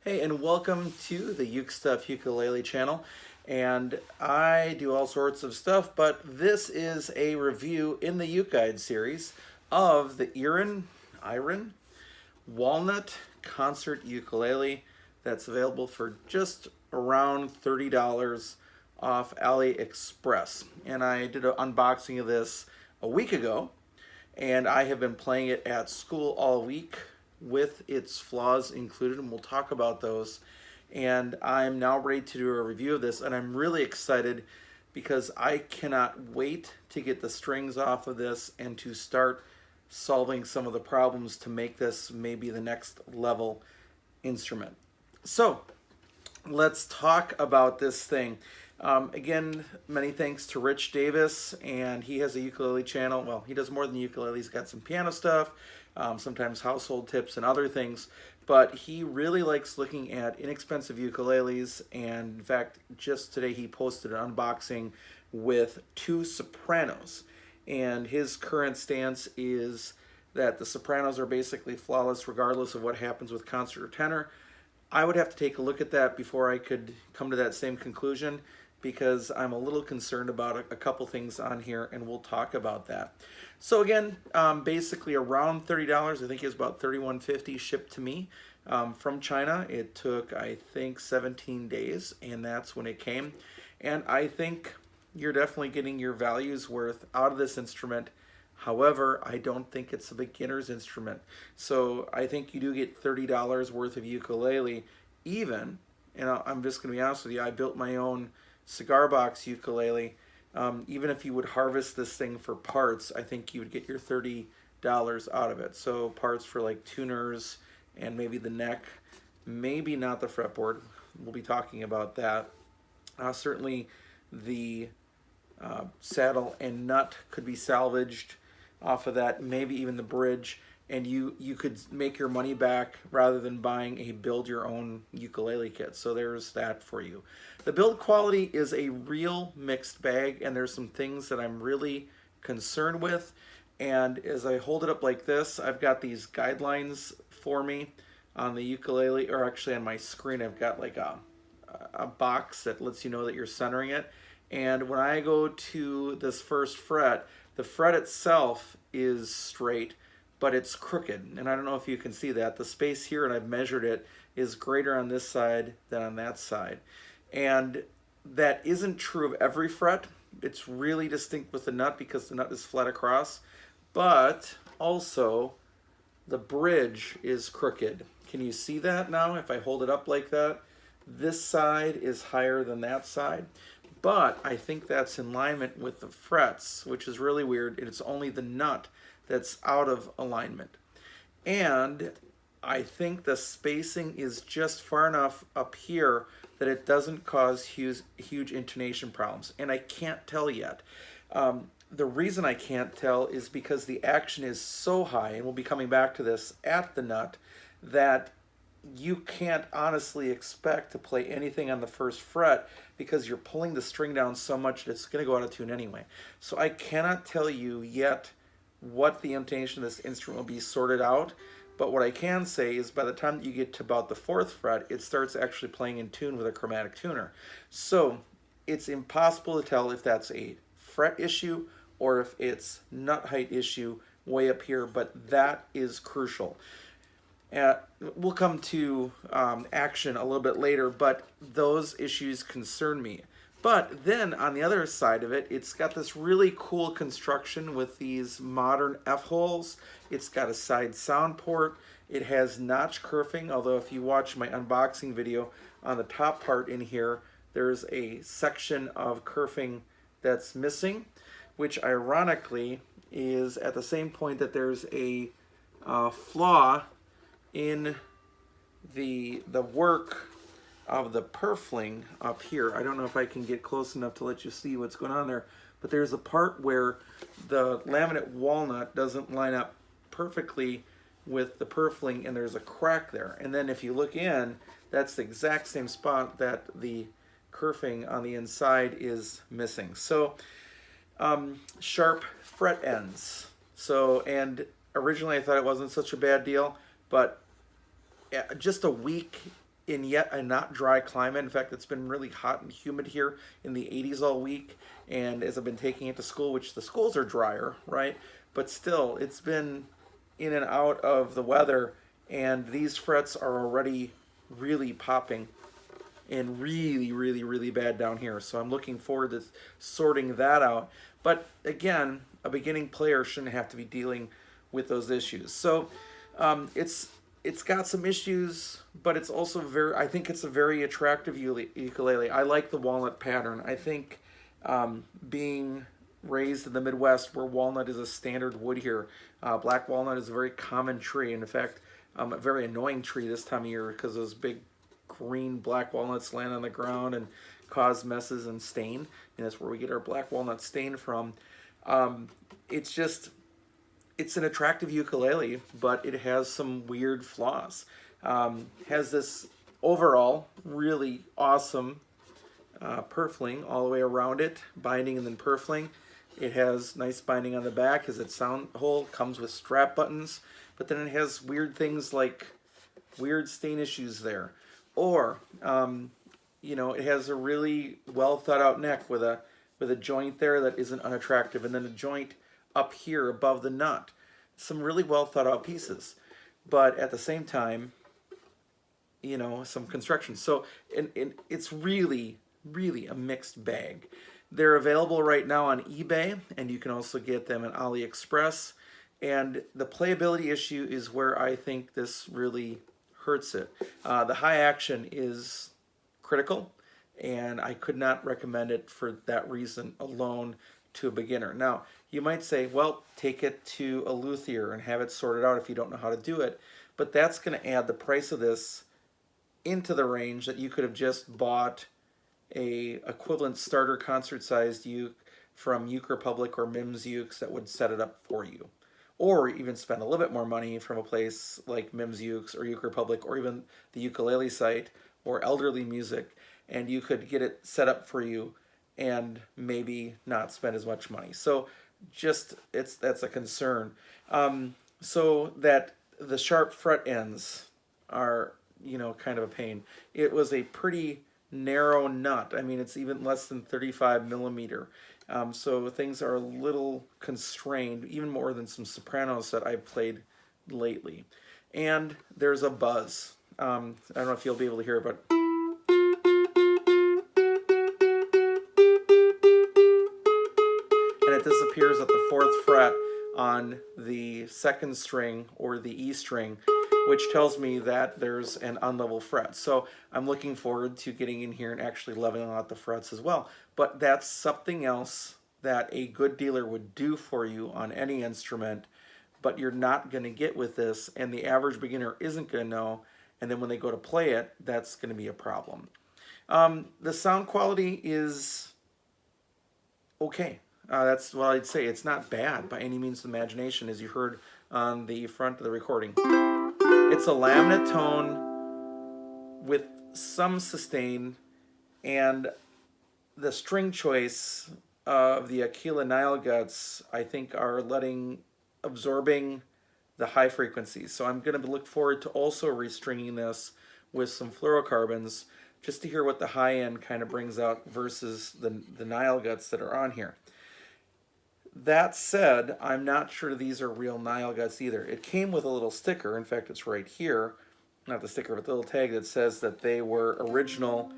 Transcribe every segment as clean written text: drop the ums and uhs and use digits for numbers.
Hey, and welcome to the UkeStuff Ukulele channel. And I do all sorts of stuff, but this is a review in the Uke Guide series of the Irin Walnut Concert Ukulele that's available for just around $30 off AliExpress. And I did an unboxing of this a week ago, and I have been playing it at school all week with its flaws included, and we'll talk about those. And I'm now ready to do a review of this, and I'm really excited because I cannot wait to get the strings off of this and to start solving some of the problems to make this maybe the next level instrument. So let's talk about this thing. Again, many thanks to Rich Davis, and he has a ukulele channel. Well, he does more than ukulele. He's got some piano stuff, sometimes household tips and other things, but he really likes looking at inexpensive ukuleles, and in fact, just today he posted an unboxing with two sopranos, and his current stance is that the sopranos are basically flawless regardless of what happens with concert or tenor. I would have to take a look at that before I could come to that same conclusion, because I'm a little concerned about a couple things on here, and we'll talk about that. So again, basically around $30. I think it's about $31.50 shipped to me from China. It took, I think, 17 days, and that's when it came. And I think you're definitely getting your value's worth out of this instrument. However, I don't think it's a beginner's instrument. So I think you do get $30 worth of ukulele, even, and I'm just going to be honest with you, I built my own cigar box ukulele. Even if you would harvest this thing for parts, I think you would get your $30 out of it. So parts for like tuners and maybe the neck, maybe not the fretboard. We'll be talking about that. Certainly the saddle and nut could be salvaged off of that, maybe even the bridge, and you could make your money back rather than buying a build your own ukulele kit. So there's that for you. The build quality is a real mixed bag, and there's some things that I'm really concerned with. And as I hold it up like this, I've got these guidelines for me on the ukulele, or actually on my screen I've got like a box that lets you know that you're centering it. And when I go to this first fret, the fret itself is straight, but it's crooked. And I don't know if you can see that. The space here, and I've measured it, is greater on this side than on that side. And that isn't true of every fret. It's really distinct with the nut because the nut is flat across. But also, the bridge is crooked. Can you see that now if I hold it up like that? This side is higher than that side. But I think that's in alignment with the frets, which is really weird. It's only the nut that's out of alignment. And I think the spacing is just far enough up here that it doesn't cause huge intonation problems. And I can't tell yet. The reason I can't tell is because the action is so high, and we'll be coming back to this, at the nut, that you can't honestly expect to play anything on the first fret because you're pulling the string down so much that it's going to go out of tune anyway. So I cannot tell you yet what the intonation of this instrument will be sorted out, but what I can say is by the time that you get to about the fourth fret, it starts actually playing in tune with a chromatic tuner. So it's impossible to tell if that's a fret issue or if it's nut height issue way up here, but that is crucial. We'll come to action a little bit later, but those issues concern me. But then on the other side of it, it's got this really cool construction with these modern F-holes. It's got a side sound port. It has notch kerfing, although if you watch my unboxing video, on the top part in here, there's a section of kerfing that's missing, which ironically is at the same point that there's a flaw in the work of the purfling up here. I don't know if I can get close enough to let you see what's going on there, but there's a part where the laminate walnut doesn't line up perfectly with the purfling, and there's a crack there. And then if you look in, that's the exact same spot that the kerfing on the inside is missing. So sharp fret ends. So, and originally I thought it wasn't such a bad deal, but just a week in yet a not dry climate. In fact, it's been really hot and humid here in the 80s all week. And as I've been taking it to school, which the schools are drier, right? But still, it's been in and out of the weather, and these frets are already really popping and really, really, really bad down here. So I'm looking forward to sorting that out. But again, a beginning player shouldn't have to be dealing with those issues. So it's got some issues, but it's also I think it's a very attractive ukulele. I like the walnut pattern. I think being raised in the Midwest, where walnut is a standard wood here, black walnut is a very common tree. And in fact, a very annoying tree this time of year because those big green black walnuts land on the ground and cause messes and stain. And that's where we get our black walnut stain from. It's just, it's an attractive ukulele, but it has some weird flaws. Has this overall really awesome purfling all the way around it, binding and then purfling. It has nice binding on the back, has its sound hole, comes with strap buttons, but then it has weird things like weird stain issues there. Or, it has a really well thought out neck with a joint there that isn't unattractive, and then a joint up here above the nut. Some really well thought out pieces, but at the same time, some construction. So it's really, really a mixed bag. They're available right now on eBay, and you can also get them on AliExpress. And the playability issue is where I think this really hurts it. The high action is critical, and I could not recommend it for that reason alone to a beginner. Now, you might say, well, take it to a luthier and have it sorted out if you don't know how to do it. But that's going to add the price of this into the range that you could have just bought a equivalent starter concert-sized uke from Uke Republic or Mims Ukes that would set it up for you. Or even spend a little bit more money from a place like Mims Ukes or Uke Republic or even the ukulele site or Elderly Music, and you could get it set up for you and maybe not spend as much money. So that's a concern. So that the sharp fret ends are, kind of a pain. It was a pretty narrow nut. I mean, it's even less than 35 millimeter. So things are a little constrained, even more than some sopranos that I've played lately. And there's a buzz. I don't know if you'll be able to hear it, but and it disappears at the 4th fret on the 2nd string or the E string, which tells me that there's an unlevel fret. So I'm looking forward to getting in here and actually leveling out the frets as well. But that's something else that a good dealer would do for you on any instrument, but you're not going to get with this, and the average beginner isn't going to know, and then when they go to play it, that's going to be a problem. The sound quality is okay. That's what I'd say. It's not bad by any means of the imagination, as you heard on the front of the recording. It's a laminate tone with some sustain, and the string choice of the Aquila Nile Guts, I think, are absorbing the high frequencies. So I'm going to look forward to also restringing this with some fluorocarbons just to hear what the high end kind of brings out versus the Nile Guts that are on here. That said, I'm not sure these are real Nile Guts either. It came with a little sticker. In fact, it's right here. Not the sticker, but the little tag that says that they were original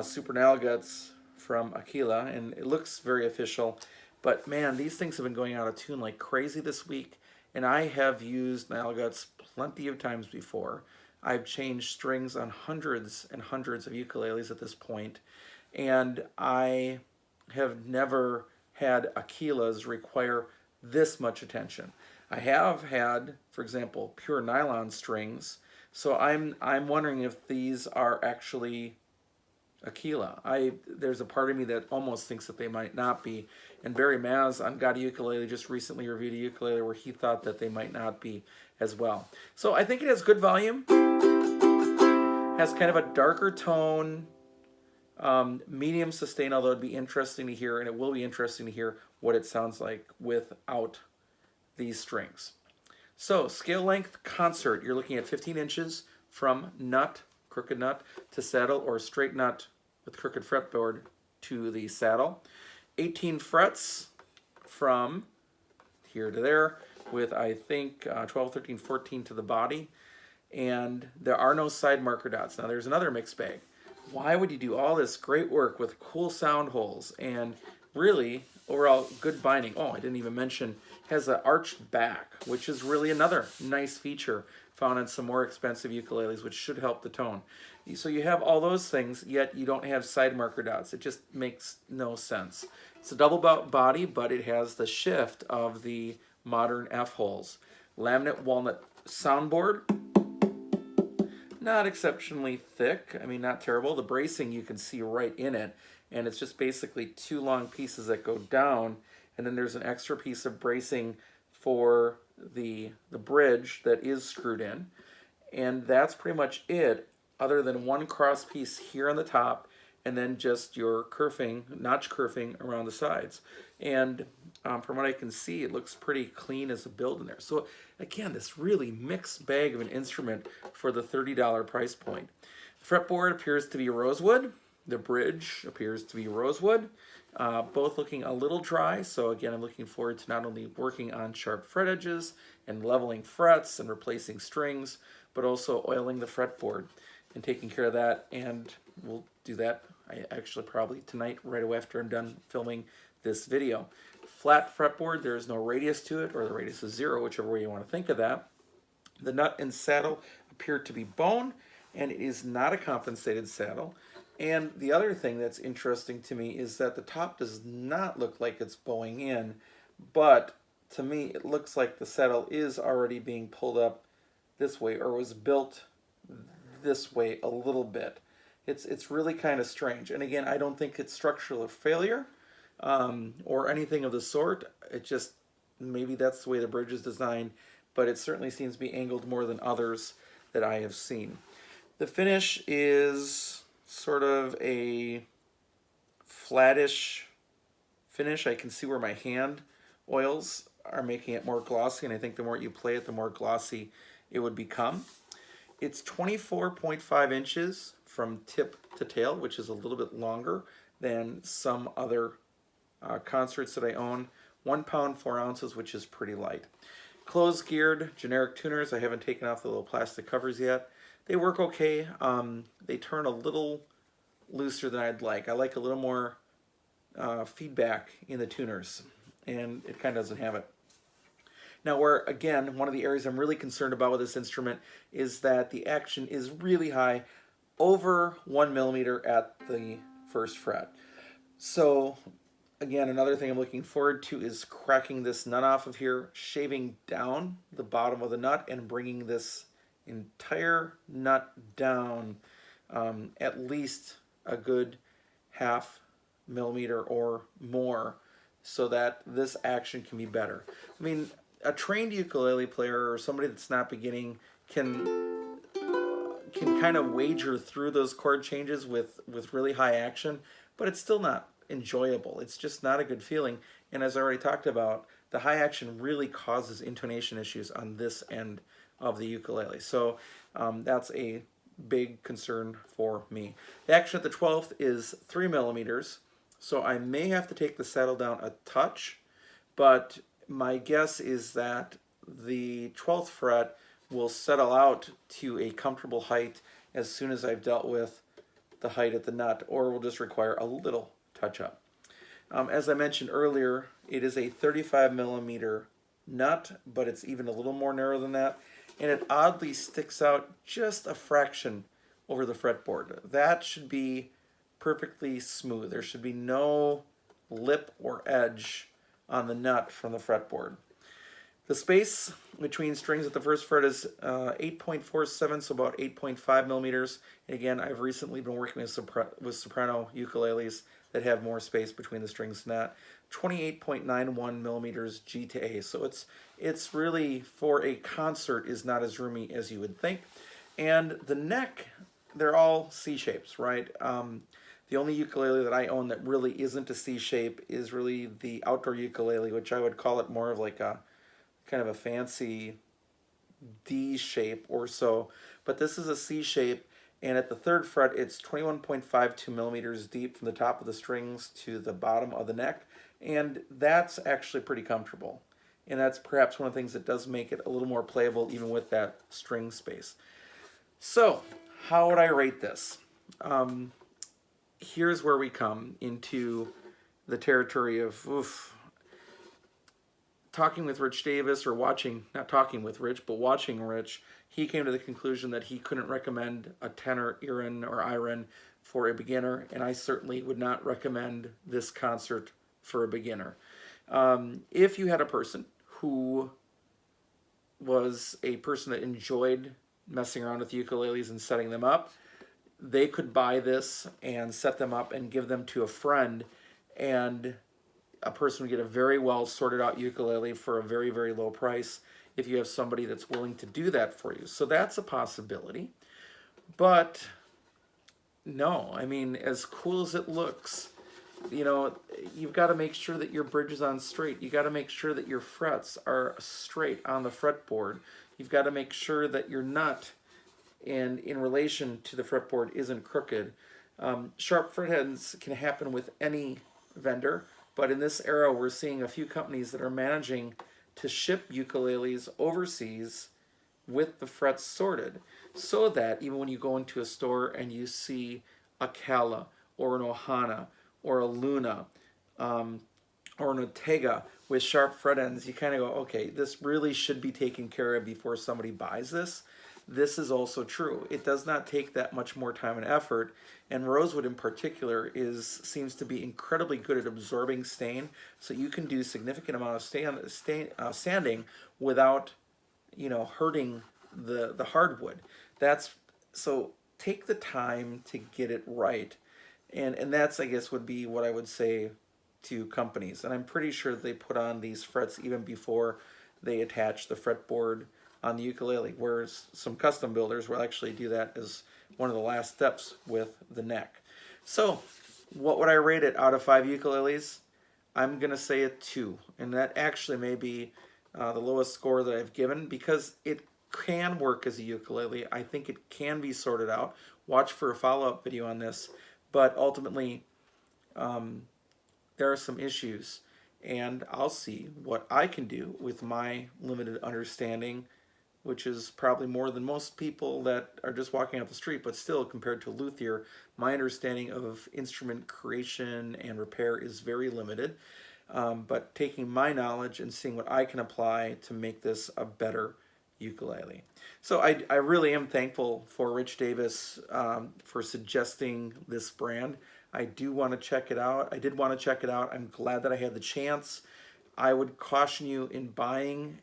Super Nile Guts from Aquila, and it looks very official. But man, these things have been going out of tune like crazy this week, and I have used Nile Guts plenty of times before. I've changed strings on hundreds and hundreds of ukuleles at this point, and I have never had Aquilas require this much attention. I have had, for example, pure nylon strings, so I'm wondering if these are actually Aquila. There's a part of me that almost thinks that they might not be, and Barry Maz on Got a Ukulele just recently reviewed a ukulele where he thought that they might not be as well. So I think it has good volume, has kind of a darker tone, medium sustain, although it'd be interesting to hear, and it will be interesting to hear what it sounds like without these strings. So scale length concert, you're looking at 15 inches from nut crooked nut to saddle, or straight nut with crooked fretboard to the saddle. 18 frets from here to there, with I think 12, 13, 14 to the body. And there are no side marker dots. Now there's another mixed bag. Why would you do all this great work with cool sound holes and really overall good binding? Oh, I didn't even mention has an arched back, which is really another nice feature found on some more expensive ukuleles, which should help the tone. So you have all those things, yet you don't have side marker dots. It just makes no sense. It's a double body, but it has the shift of the modern F holes. Laminate walnut soundboard, not exceptionally thick. I mean, not terrible. The bracing you can see right in it, and it's just basically two long pieces that go down, and then there's an extra piece of bracing for the bridge that is screwed in, and that's pretty much it, other than one cross piece here on the top, and then just your kerfing, notch kerfing around the sides. And from what I can see, it looks pretty clean as a build in there. So again, this really mixed bag of an instrument for the $30 price point. The fretboard appears to be rosewood. The bridge appears to be rosewood. Both looking a little dry. So again, I'm looking forward to not only working on sharp fret edges and leveling frets and replacing strings, but also oiling the fretboard and taking care of that. And we'll do that actually probably tonight, right away after I'm done filming this video. Flat fretboard, there is no radius to it, or the radius is 0, whichever way you want to think of that. The nut and saddle appear to be bone, and it is not a compensated saddle. And the other thing that's interesting to me is that the top does not look like it's bowing in, but to me it looks like the saddle is already being pulled up this way, or was built this way a little bit. It's really kind of strange. And again, I don't think it's structural failure or anything of the sort. It just, maybe that's the way the bridge is designed, but it certainly seems to be angled more than others that I have seen. The finish is sort of a flattish finish. I can see where my hand oils are making it more glossy, and I think the more you play it, the more glossy it would become. It's 24.5 inches from tip to tail, which is a little bit longer than some other concerts that I own. 1 pound 4 ounces, which is pretty light. Closed geared generic tuners. I haven't taken off the little plastic covers yet. They work okay. They turn a little looser than I'd like. I like a little more feedback in the tuners, and it kind of doesn't have it. Now, where, again, one of the areas I'm really concerned about with this instrument is that the action is really high, over 1 millimeter at the first fret. So, again, another thing I'm looking forward to is cracking this nut off of here, shaving down the bottom of the nut, and bringing this entire nut down at least a good 0.5 millimeter or more, so that this action can be better. I mean, a trained ukulele player or somebody that's not beginning can kind of wager through those chord changes with really high action, but it's still not enjoyable. It's just not a good feeling. And as I already talked about, the high action really causes intonation issues on this end of the ukulele. So that's a big concern for me. The action at the 12th is 3 millimeters, so I may have to take the saddle down a touch, but my guess is that the 12th fret will settle out to a comfortable height as soon as I've dealt with the height at the nut, or will just require a little touch up. As I mentioned earlier, it is a 35 millimeter nut, but it's even a little more narrow than that, and it oddly sticks out just a fraction over the fretboard. That should be perfectly smooth. There should be no lip or edge on the nut from the fretboard. The space between strings at the first fret is 8.47, so about 8.5 millimeters. And again, I've recently been working with soprano ukuleles that have more space between the strings than that. 28.91 millimeters G to A. So it's really, for a concert, is not as roomy as you would think. And the neck, they're all C shapes, right? The only ukulele that I own that really isn't a C shape is really the outdoor ukulele, which I would call it more of like a kind of a fancy D shape or so. But this is a C shape, And at the third fret, it's 21.52 millimeters deep from the top of the strings to the bottom of the neck. And that's actually pretty comfortable. And that's perhaps one of the things that does make it a little more playable even with that string space. So, how would I rate this? Here's where we come into the territory of talking with Rich Davis, or not talking with Rich, but watching Rich. He came to the conclusion that he couldn't recommend a tenor Irin or Irin for a beginner, and I certainly would not recommend this concert for a beginner. If you had a person who was a person that enjoyed messing around with ukuleles and setting them up, they could buy this and set them up and give them to a friend, and a person would get a very well sorted out ukulele for a very, very low price if you have somebody that's willing to do that for you. So that's a possibility. But no, I mean, as cool as it looks, you've got to make sure that your bridge is on straight. You got to make sure that your frets are straight on the fretboard. You've got to make sure that your nut and in relation to the fretboard isn't crooked. Sharp fretheads can happen with any vendor, but in this era we're seeing a few companies that are managing to ship ukuleles overseas with the frets sorted, so that even when you go into a store and you see a Kala or an Ohana or a Luna or an Ortega with sharp fret ends, you kind of go, okay, this really should be taken care of before somebody buys this. This is also true. It does not take that much more time and effort, and rosewood in particular seems to be incredibly good at absorbing stain, so you can do significant amount of sanding without hurting the hardwood. So take the time to get it right, and that's, I guess, would be what I would say to companies. And I'm pretty sure they put on these frets even before they attach the fretboard on the ukulele, whereas some custom builders will actually do that as one of the last steps with the neck. So what would I rate it out of 5 ukuleles? I'm going to say a 2, and that actually may be the lowest score that I've given, because it can work as a ukulele. I think it can be sorted out. Watch for a follow-up video on this, but ultimately there are some issues, and I'll see what I can do with my limited understanding, which is probably more than most people that are just walking out the street, but still, compared to a luthier, my understanding of instrument creation and repair is very limited. But taking my knowledge and seeing what I can apply to make this a better ukulele. So I really am thankful for Rich Davis for suggesting this brand. I do want to check it out. I did want to check it out. I'm glad that I had the chance. I would caution you in buying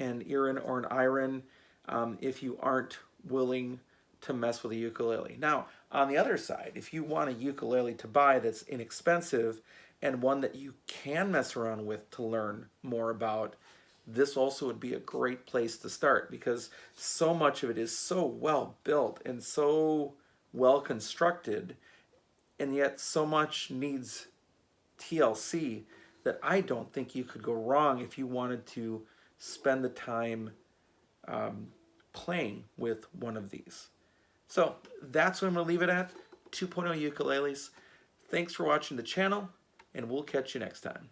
an Irin or an Irin if you aren't willing to mess with a ukulele. Now, on the other side, if you want a ukulele to buy that's inexpensive and one that you can mess around with to learn more about, this also would be a great place to start, because so much of it is so well built and so well constructed, and yet so much needs TLC that I don't think you could go wrong if you wanted to spend the time playing with one of these. So that's what I'm going to leave it at. 2.0 ukuleles. Thanks for watching the channel, and we'll catch you next time.